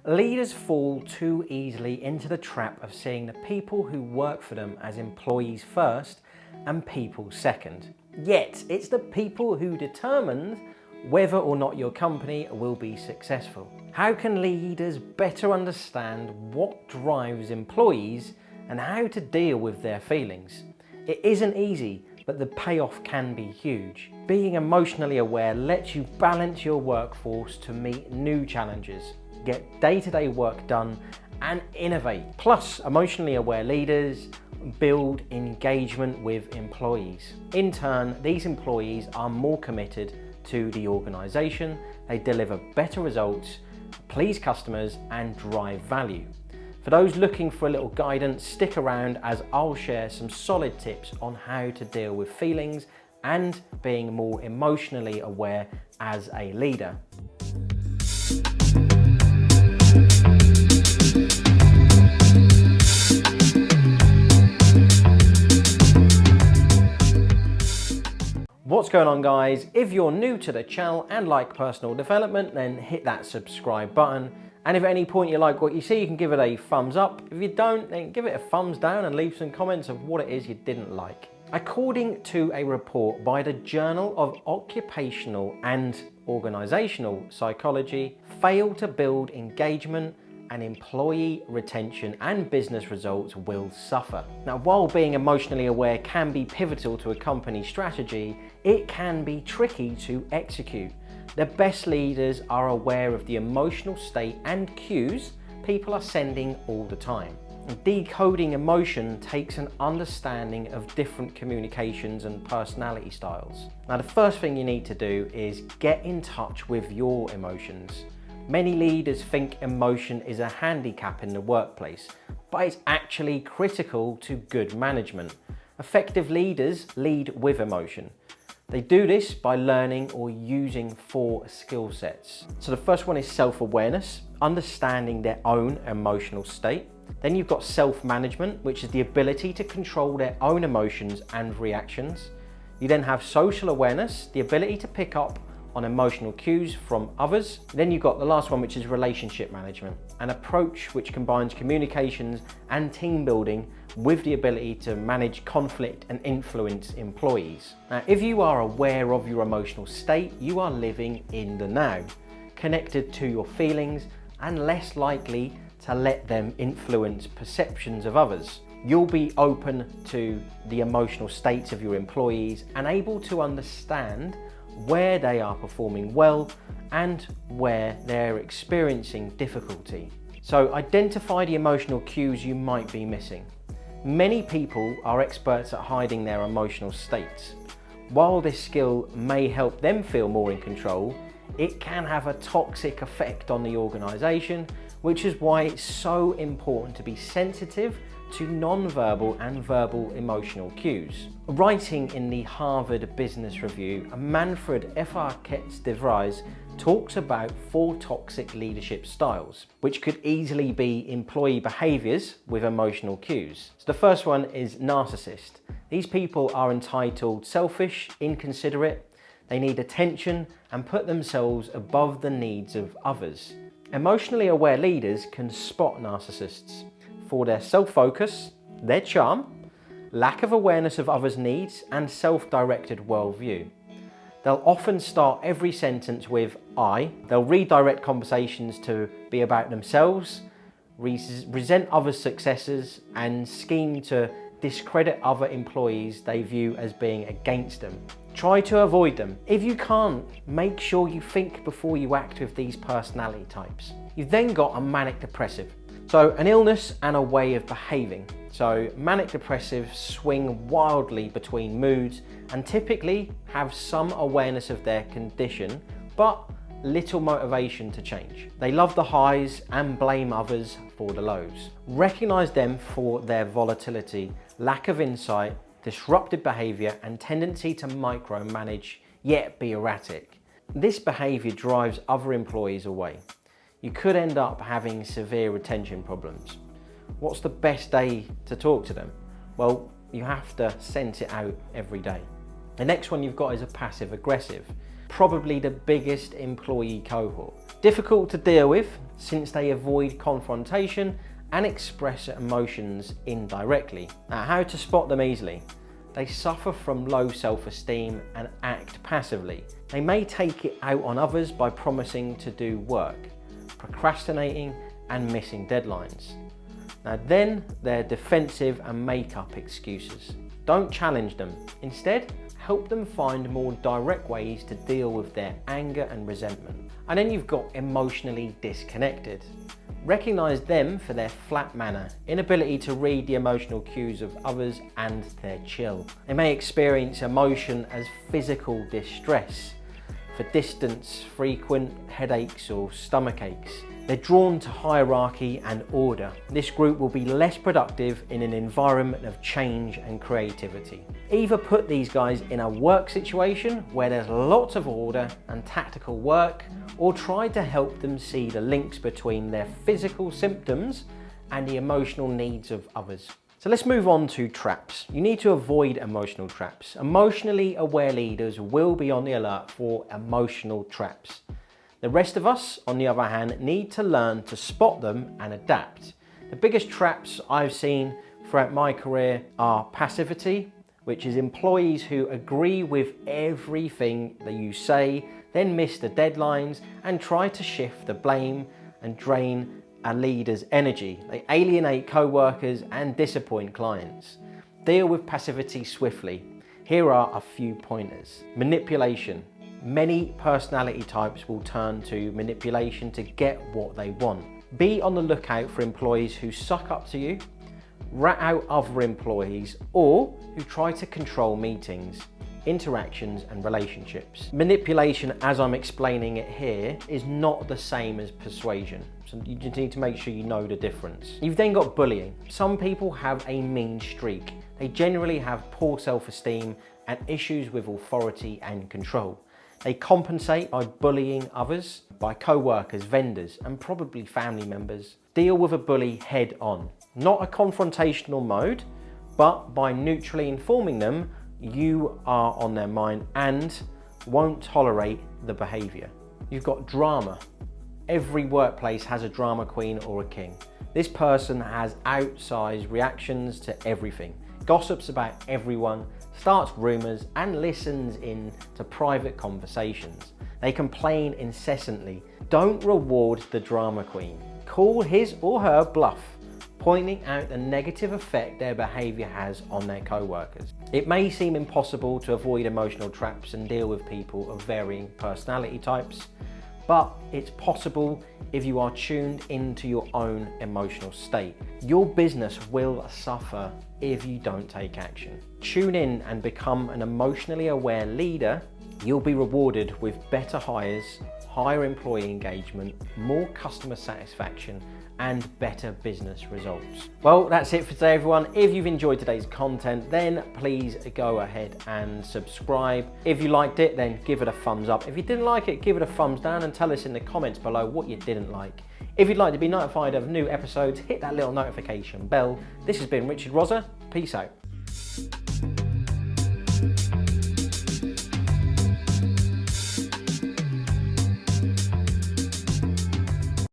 Leaders fall too easily into the trap of seeing the people who work for them as employees first and people second. Yet, it's the people who determine whether or not your company will be successful. How can leaders better understand what drives employees and how to deal with their feelings? It isn't easy, but the payoff can be huge. Being emotionally aware lets you balance your workforce to meet new challenges, get day-to-day work done, and innovate. Plus, emotionally aware leaders build engagement with employees. In turn, these employees are more committed to the organization, they deliver better results, please customers, and drive value. For those looking for a little guidance, stick around as I'll share some solid tips on how to deal with feelings and being more emotionally aware as a leader. What's going on, guys? If you're new to the channel and like personal development, then hit that subscribe button. And if at any point you like what you see, you can give it a thumbs up. If you don't, then give it a thumbs down and leave some comments of what it is you didn't like. According to a report by the Journal of Occupational and Organizational Psychology, fail to build engagement and employee retention and business results will suffer. Now, while being emotionally aware can be pivotal to a company's strategy, it can be tricky to execute. The best leaders are aware of the emotional state and cues people are sending all the time. Decoding emotion takes an understanding of different communications and personality styles. Now, the first thing you need to do is get in touch with your emotions. Many leaders think emotion is a handicap in the workplace, but it's actually critical to good management. Effective leaders lead with emotion. They do this by learning or using 4 skill sets. So the first one is self-awareness, understanding their own emotional state. Then you've got self-management, which is the ability to control their own emotions and reactions. You then have social awareness, the ability to pick up on emotional cues from others. Then you've got the last one, which is relationship management, an approach which combines communications and team building with the ability to manage conflict and influence employees. Now, if you are aware of your emotional state, you are living in the now, connected to your feelings and less likely to let them influence perceptions of others. You'll be open to the emotional states of your employees and able to understand where they are performing well and where they're experiencing difficulty. So identify the emotional cues you might be missing. Many people are experts at hiding their emotional states. While this skill may help them feel more in control, it can have a toxic effect on the organization, which is why it's so important to be sensitive to non-verbal and verbal emotional cues. Writing in the Harvard Business Review, Manfred F.R. de Vries talks about 4 toxic leadership styles, which could easily be employee behaviors with emotional cues. So the first one is narcissist. These people are entitled, selfish, inconsiderate. They need attention and put themselves above the needs of others. Emotionally aware leaders can spot narcissists for their self-focus, their charm, lack of awareness of others' needs, and self-directed worldview. They'll often start every sentence with I. They'll redirect conversations to be about themselves, resent others' successes, and scheme to discredit other employees they view as being against them. Try to avoid them. If you can't, make sure you think before you act with these personality types. You've then got a manic depressive. So an illness and a way of behaving. So manic depressives swing wildly between moods and typically have some awareness of their condition, but little motivation to change. They love the highs and blame others for the lows. Recognize them for their volatility, lack of insight, disruptive behavior, and tendency to micromanage, yet be erratic. This behavior drives other employees away. You could end up having severe retention problems. What's the best day to talk to them? Well, you have to sense it out every day. The next one you've got is a passive aggressive. probably the biggest employee cohort. Difficult to deal with since they avoid confrontation and express emotions indirectly. Now, how to spot them easily? They suffer from low self-esteem and act passively. They may take it out on others by promising to do work, procrastinating and missing deadlines. Now then, they're defensive and make up excuses. Don't challenge them. Instead, help them find more direct ways to deal with their anger and resentment. And then you've got emotionally disconnected. Recognize them for their flat manner, inability to read the emotional cues of others, and their chill. They may experience emotion as physical distress, for distance, frequent headaches or stomach aches. They're drawn to hierarchy and order. This group will be less productive in an environment of change and creativity. Either put these guys in a work situation where there's lots of order and tactical work, or try to help them see the links between their physical symptoms and the emotional needs of others. So let's move on to traps. You need to avoid emotional traps. Emotionally aware leaders will be on the alert for emotional traps. The rest of us, on the other hand, need to learn to spot them and adapt. The biggest traps I've seen throughout my career are passivity, which is employees who agree with everything that you say, then miss the deadlines and try to shift the blame and drain a leader's energy. They alienate co-workers and disappoint clients. Deal with passivity swiftly. Here are a few pointers. Manipulation. Many personality types will turn to manipulation to get what they want. Be on the lookout for employees who suck up to you, rat out other employees, or who try to control meetings, interactions and relationships. Manipulation, as I'm explaining it here, is not the same as persuasion. So you just need to make sure you know the difference. You've then got bullying. Some people have a mean streak. They generally have poor self-esteem and issues with authority and control. They compensate by bullying others, by co-workers, vendors, and probably family members. Deal with a bully head on. Not a confrontational mode, but by neutrally informing them you are on their mind and won't tolerate the behavior. You've got drama. Every workplace has a drama queen or a king. This person has outsized reactions to everything, gossips about everyone, starts rumors and listens in to private conversations. They complain incessantly. Don't reward the drama queen. Call his or her bluff, pointing out the negative effect their behavior has on their co-workers. It may seem impossible to avoid emotional traps and deal with people of varying personality types, but it's possible if you are tuned into your own emotional state. Your business will suffer if you don't take action. Tune in and become an emotionally aware leader. You'll be rewarded with better hires, higher employee engagement, more customer satisfaction, and better business results. Well, that's it for today, everyone. If you've enjoyed today's content, then please go ahead and subscribe. If you liked it, then give it a thumbs up. If you didn't like it, give it a thumbs down and tell us in the comments below what you didn't like. If you'd like to be notified of new episodes, hit that little notification bell. This has been Richard Rosa. Peace out.